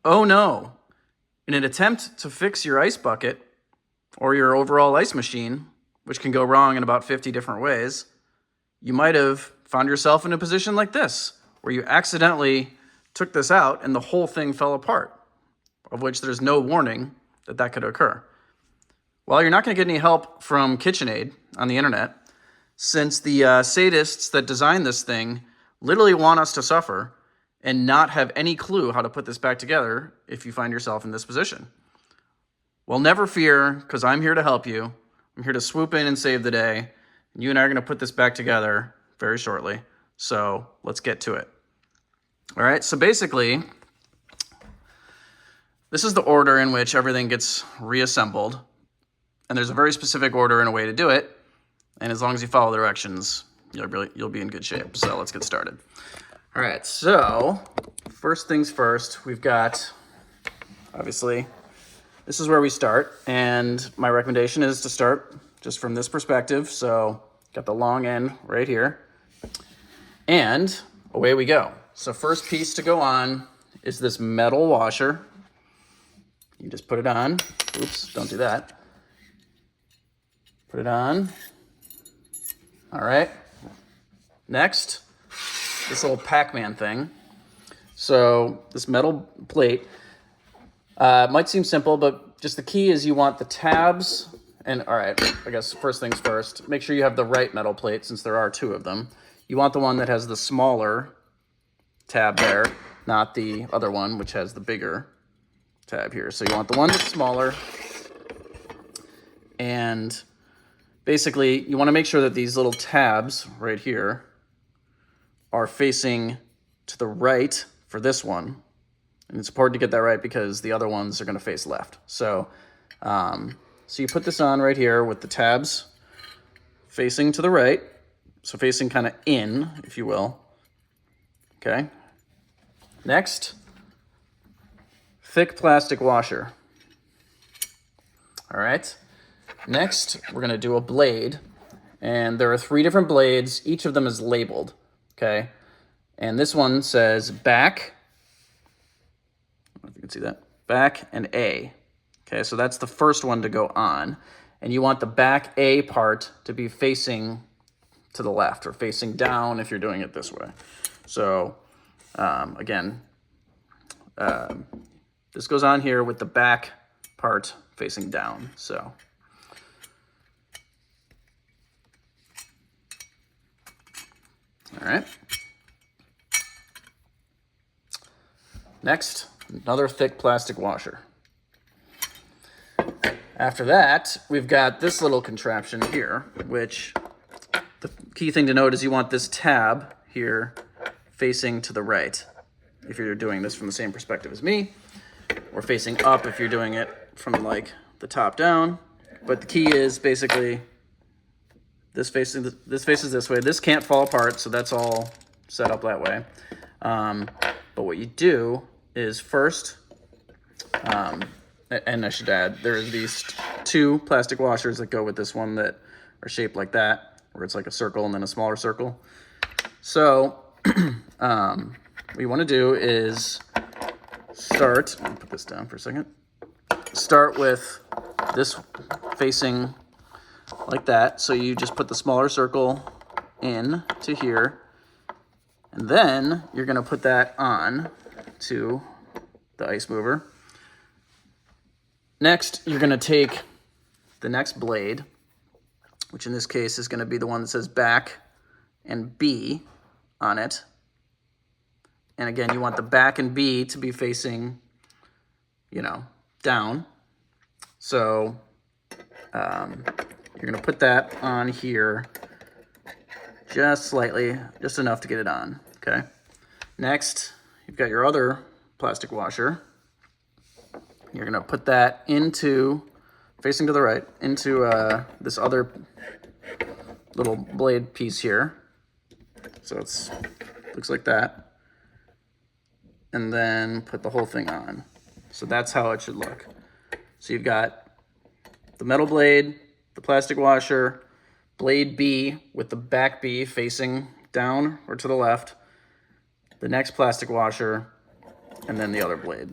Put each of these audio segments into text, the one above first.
Oh no! In an attempt to fix your ice bucket or your overall ice machine, which can go wrong in about 50 different ways, you might have found yourself in a position like this, where you accidentally took this out and the whole thing fell apart, of which there's no warning that that could occur. Well, you're not going to get any help from KitchenAid on the internet, since the sadists that designed this thing literally want us to suffer and not have any clue how to put this back together if you find yourself in this position. Well, never fear, because I'm here to help you. I'm here to swoop in and save the day. And you and I are going to put this back together very shortly. So let's get to it. All right, so basically, this is the order in which everything gets reassembled. And there's a very specific order and a way to do it. And as long as you follow the directions, you'll be in good shape. So let's get started. All right, so first things first, we've got, obviously, this is where we start. And my recommendation is to start just from this perspective. So got the long end right here. And away we go. So first piece to go on is this metal washer. You just put it on. Oops, don't do that. Put it on. All right. Next, this little Pac-Man thing. So this metal plate might seem simple, but just the key is you want the tabs. And all right, I guess first things first, make sure you have the right metal plate since there are two of them. You want the one that has the smaller tab there, not the other one, which has the bigger tab here. So you want the one that's smaller. And basically, you want to make sure that these little tabs right here are facing to the right for this one. And it's important to get that right because the other ones are going to face left. So, so you put this on right here with the tabs facing to the right. So facing kind of in, if you will. Okay. Next, thick plastic washer. All right. Next, we're going to do a blade. And there are 3 different blades. Each of them is labeled. Okay. And this one says back. I don't know if you can see that. Back and A. Okay, so that's the first one to go on. And you want the back A part to be facing to the left or facing down if you're doing it this way. So again, this goes on here with the back part facing down. So all right. Next, another thick plastic washer. After that, we've got this little contraption here, which the key thing to note is you want this tab here facing to the right if you're doing this from the same perspective as me, or facing up if you're doing it from like the top down. But the key is basically this faces this way. This can't fall apart, so that's all set up that way. But what you do is first, and I should add, there's these 2 plastic washers that go with this one that are shaped like that, where it's like a circle and then a smaller circle. So what you want to do is start, let me put this down for a second, start with this facing like that. So you just put the smaller circle in to here, and then you're going to put that on to the ice mover. Next, you're going to take the next blade, which in this case is going to be the one that says back and B on it. And again, you want the back and B to be facing, down. So you're going to put that on here just slightly, just enough to get it on, okay? Next, you've got your other plastic washer. You're going to put that into, facing to the right, into this other little blade piece here. So it's looks like that. And then put the whole thing on. So that's how it should look. So you've got the metal blade, the plastic washer, blade B with the back B facing down or to the left, the next plastic washer, and then the other blade.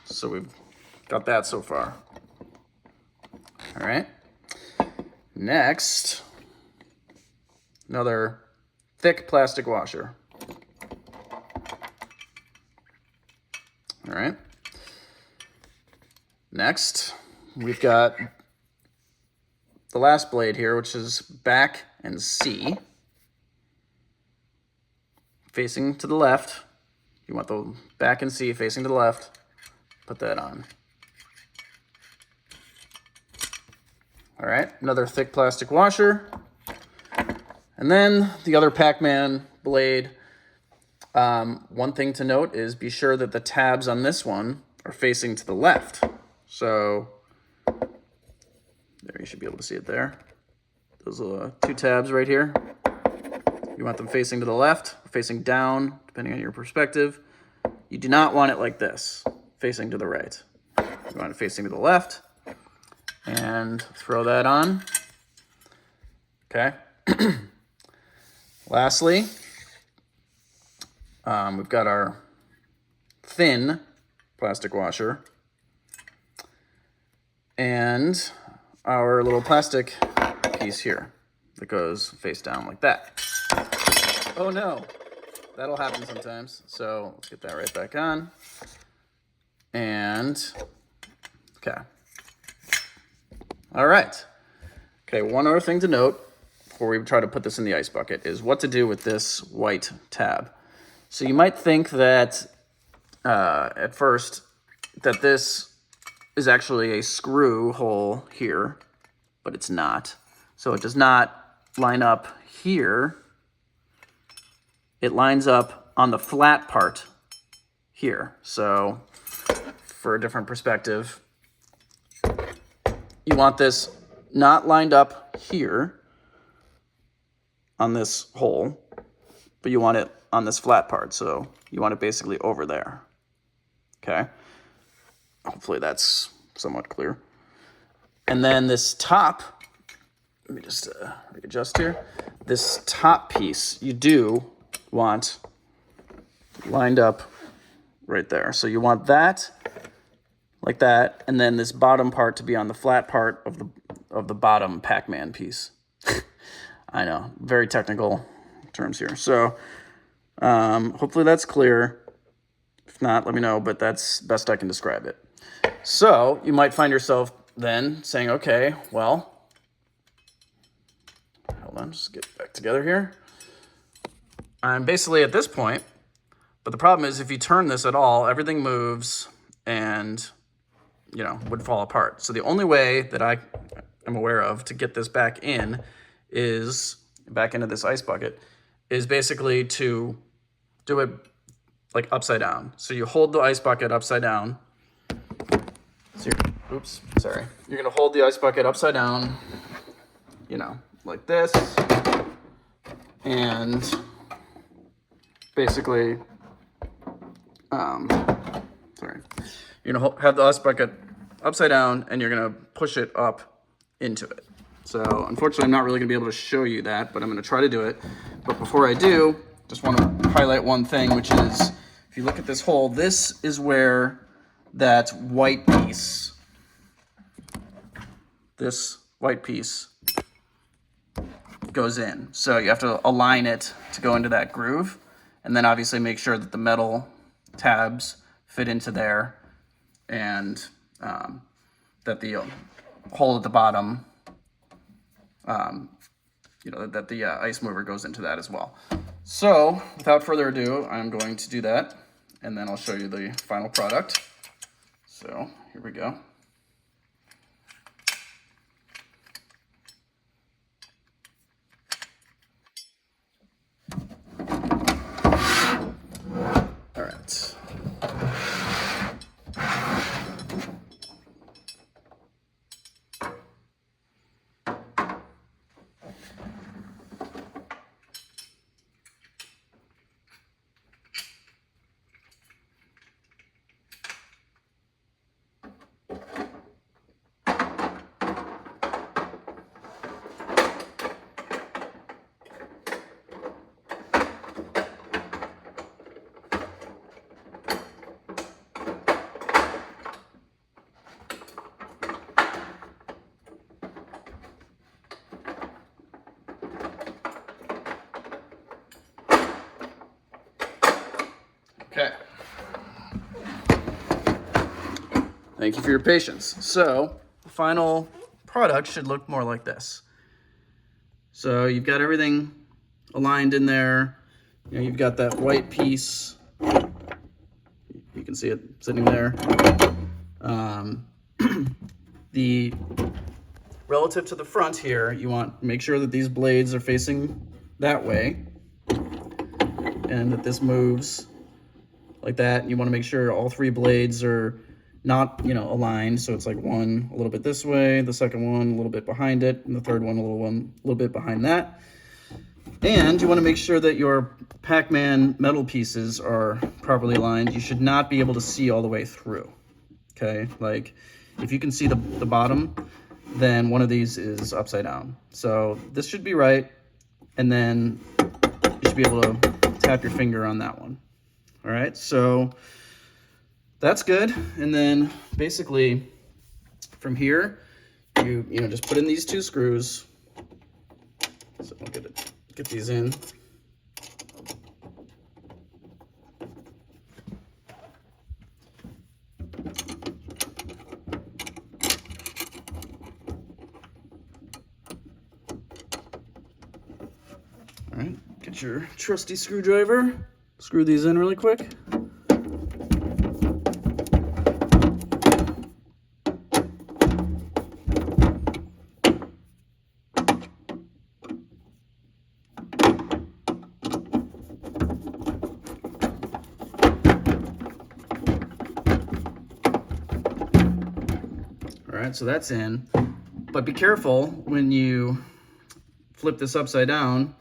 So we've got that so far. All right. Next, another thick plastic washer. All right. Next, we've got the last blade here, which is back and C, facing to the left. You want the back and C facing to the left. Put that on. All right, another thick plastic washer. And then the other Pac-Man blade. One thing to note is be sure that the tabs on this one are facing to the left. So there, you should be able to see it there. Those two tabs right here. You want them facing to the left, facing down, depending on your perspective. You do not want it like this, facing to the right. You want it facing to the left. And throw that on. Okay. Lastly, we've got our thin plastic washer and our little plastic piece here that goes face down like that. Oh no, that'll happen sometimes. So let's get that right back on. And, okay. All right. Okay, one other thing to note before we try to put this in the ice bucket is what to do with this white tab. So you might think that at first that this is actually a screw hole here, but it's not. So it does not line up here. It lines up on the flat part here. So for a different perspective, you want this not lined up here on this hole, but you want it on this flat part. So you want it basically over there. Okay. Hopefully that's somewhat clear. And then this top, let me just readjust here. This top piece you do want lined up right there. So you want that like that, and then this bottom part to be on the flat part of the bottom Pac-Man piece. I know, very technical terms here. So hopefully that's clear. If not, let me know, but that's best I can describe it. So you might find yourself then saying, okay, well, hold on, just get back together here. I'm basically at this point, but the problem is if you turn this at all, everything moves and, you know, would fall apart. So the only way that I am aware of to get this back in is, back into this ice bucket, is basically to do it like upside down. So you hold the ice bucket upside down. So oops, sorry. You're gonna hold the ice bucket upside down, you know, like this. And basically, sorry. You're gonna have the ice bucket upside down and you're gonna push it up into it. So unfortunately, I'm not really gonna be able to show you that, but I'm gonna try to do it. But before I do, just wanna highlight one thing, which is, if you look at this hole, this is where that white piece, this white piece goes in. So you have to align it to go into that groove, and then obviously make sure that the metal tabs fit into there, and that the hole at the bottom, you know, that the ice mover goes into that as well. So without further ado, I'm going to do that, and then I'll show you the final product. So here we go. All right. Thank you for your patience. So the final product should look more like this. So you've got everything aligned in there. You know, you've got that white piece. You can see it sitting there. The relative to the front here, you want to make sure that these blades are facing that way and that this moves like that. You want to make sure all three blades are not, you know, aligned. So it's like one a little bit this way, the second one a little bit behind it, and the third one a little bit behind that. And you want to make sure that your Pac-Man metal pieces are properly aligned. You should not be able to see all the way through. Okay, like if you can see the bottom, then one of these is upside down. So this should be right, and then you should be able to tap your finger on that one. All right, so that's good. And then basically from here, you know, just put in these two screws. So I'll get these in. All right, get your trusty screwdriver. Screw these in really quick. All right, so that's in. But be careful when you flip this upside down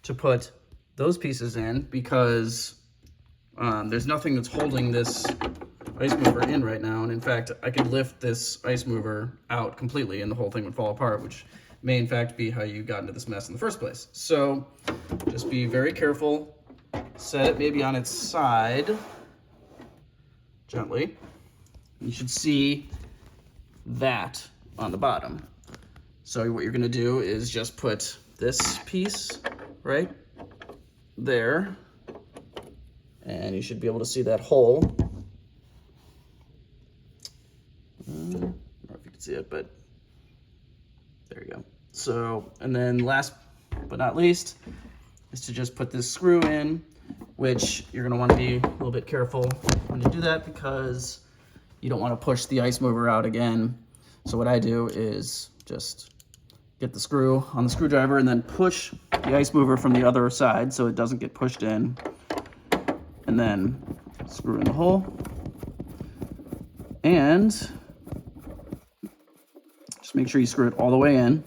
to put those pieces in, because there's nothing that's holding this ice mover in right now. And in fact, I could lift this ice mover out completely and the whole thing would fall apart, which may in fact be how you got into this mess in the first place. So just be very careful. Set it maybe on its side, gently. You should see that on the bottom. So what you're gonna do is just put this piece right there, and you should be able to see that hole. I don't know if you can see it, but there you go. So, and then last but not least is to just put this screw in, which you're gonna wanna be a little bit careful when you do that, because you don't wanna push the ice mover out again. So what I do is just get the screw on the screwdriver and then push the ice mover from the other side so it doesn't get pushed in, and then screw in the hole, and just make sure you screw it all the way in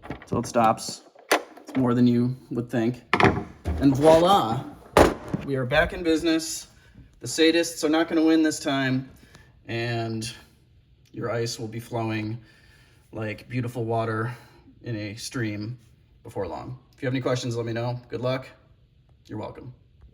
until it stops. It's more than you would think. And voila, we are back in business. The sadists are not going to win this time, and your ice will be flowing like beautiful water in a stream before long. If you have any questions, let me know. Good luck. You're welcome.